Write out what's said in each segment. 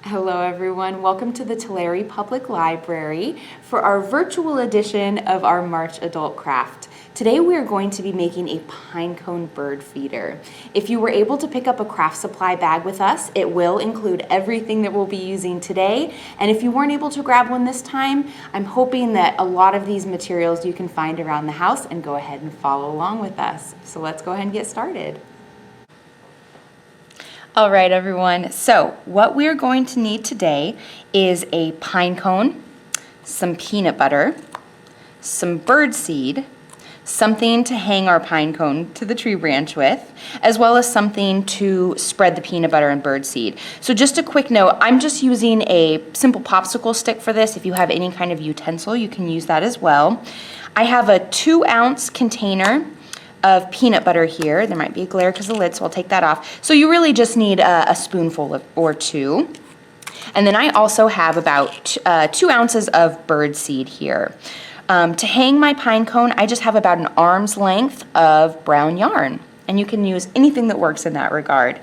Hello everyone, welcome to the Tulare Public Library for our virtual edition of our March Adult Craft. Today we are going to be making a pinecone bird feeder. If you were able to pick up a craft supply bag with us, it will include everything that we'll be using today. And if you weren't able to grab one this time, I'm hoping that a lot of these materials you can find around the house and go ahead and follow along with us. So let's go ahead and get started. All right, everyone, so what we're going to need today is a pine cone, some peanut butter, some bird seed, something to hang our pine cone to the tree branch with, as well as something to spread the peanut butter and bird seed. So just a quick note, I'm just using a simple popsicle stick for this. If you have any kind of utensil, you can use that as well. I have a 2-ounce container of peanut butter here. There might be a glare because of the lid, so I'll take that off. So you really just need a spoonful or two. And then I also have about 2 ounces of bird seed here. To hang my pine cone, I just have about an arm's length of brown yarn. And you can use anything that works in that regard.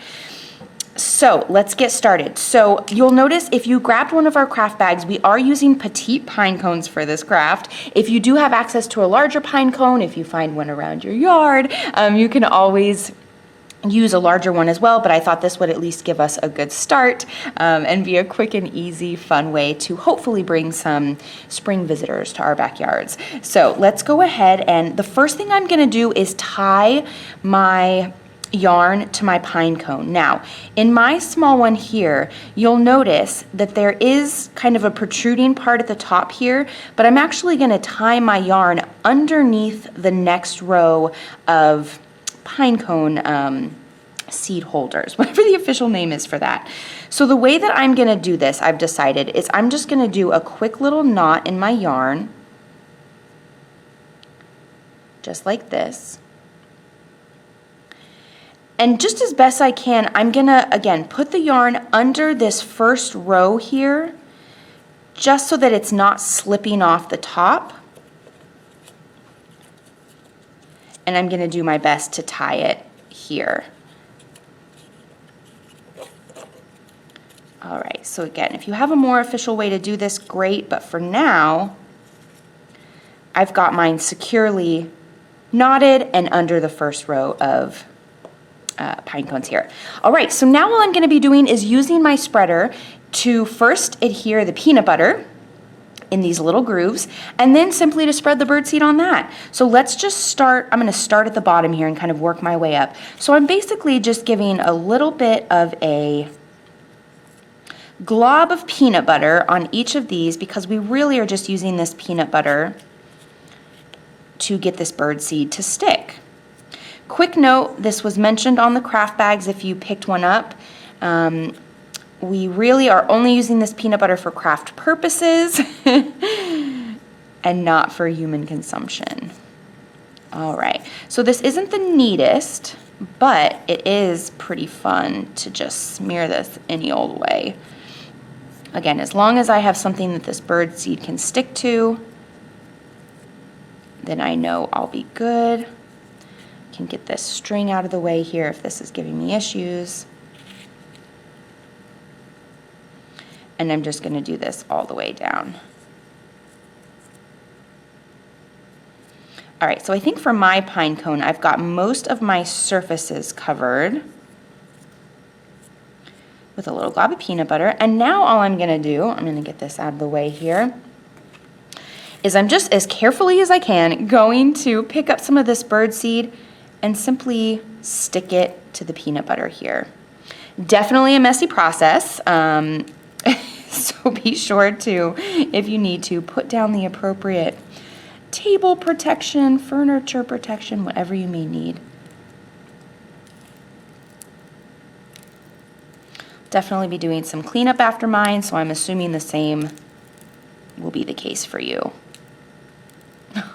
So let's get started. So you'll notice if you grabbed one of our craft bags, we are using petite pine cones for this craft. If you do have access to a larger pine cone, if you find one around your yard, you can always use a larger one as well, but I thought this would at least give us a good start and be a quick and easy, fun way to hopefully bring some spring visitors to our backyards. So let's go ahead, and the first thing I'm gonna do is tie my yarn to my pine cone. Now, in my small one here, you'll notice that there is kind of a protruding part at the top here, but I'm actually gonna tie my yarn underneath the next row of pine cone seed holders, whatever the official name is for that. So the way that I'm gonna do this, I've decided, is I'm just gonna do a quick little knot in my yarn, just like this. And just as best I can, I'm gonna, again, put the yarn under this first row here, just so that it's not slipping off the top. And I'm gonna do my best to tie it here. All right, so again, if you have a more official way to do this, great, but for now, I've got mine securely knotted and under the first row of pine cones here. All right, so now all I'm gonna be doing is using my spreader to first adhere the peanut butter in these little grooves, and then simply to spread the birdseed on that. So let's just start, I'm gonna start at the bottom here and kind of work my way up. So I'm basically just giving a little bit of a glob of peanut butter on each of these, because we really are just using this peanut butter to get this birdseed to stick. Quick note, this was mentioned on the craft bags if you picked one up. We really are only using this peanut butter for craft purposes and not for human consumption. All right, so this isn't the neatest, but it is pretty fun to just smear this any old way. Again, as long as I have something that this bird seed can stick to, then I know I'll be good. Can get this string out of the way here if this is giving me issues. And I'm just gonna do this all the way down. All right, so I think for my pine cone, I've got most of my surfaces covered with a little glob of peanut butter. And now all I'm gonna do, I'm gonna get this out of the way here, is I'm just, as carefully as I can, going to pick up some of this bird seed and simply stick it to the peanut butter here. Definitely a messy process, so be sure to, if you need to, put down the appropriate table protection, furniture protection, whatever you may need. Definitely be doing some cleanup after mine, so I'm assuming the same will be the case for you.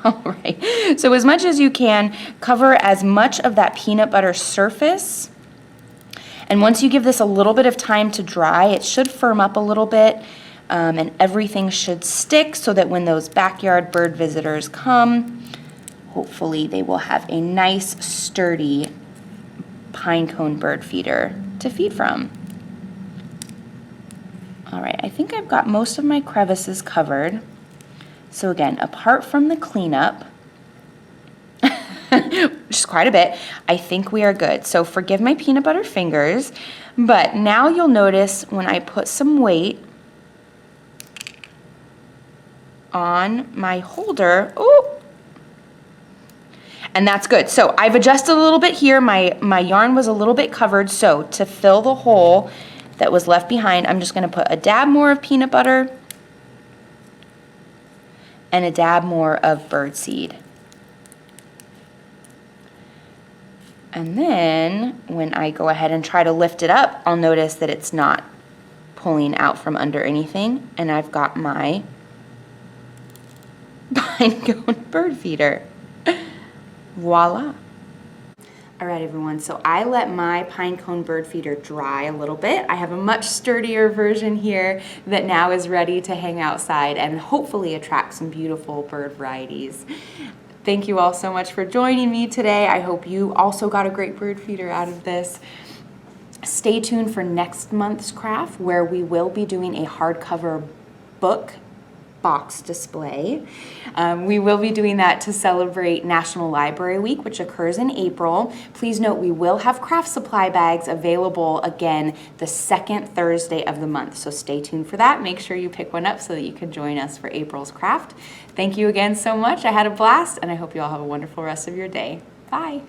All right, so as much as you can, cover as much of that peanut butter surface. And once you give this a little bit of time to dry, it should firm up a little bit, and everything should stick so that when those backyard bird visitors come, hopefully they will have a nice, sturdy pinecone bird feeder to feed from. All right, I think I've got most of my crevices covered. So again, apart from the cleanup, which is quite a bit, I think we are good. So forgive my peanut butter fingers, but now you'll notice when I put some weight on my holder, oh, and that's good. So I've adjusted a little bit here. My yarn was a little bit covered, so to fill the hole that was left behind, I'm just gonna put a dab more of peanut butter and a dab more of birdseed. And then when I go ahead and try to lift it up, I'll notice that it's not pulling out from under anything, and I've got my Pinecone bird feeder. Voila. All right, everyone, so I let my Pinecone bird feeder dry a little bit. I have a much sturdier version here that now is ready to hang outside and hopefully attract some beautiful bird varieties. Thank you all so much for joining me today. I hope you also got a great bird feeder out of this. Stay tuned for next month's craft, where we will be doing a hardcover book box display. We will be doing that to celebrate National Library Week, which occurs in April. Please note we will have craft supply bags available again the second Thursday of the month, so stay tuned for that. Make sure you pick one up so that you can join us for April's craft. Thank you again so much. I had a blast, and I hope you all have a wonderful rest of your day. Bye.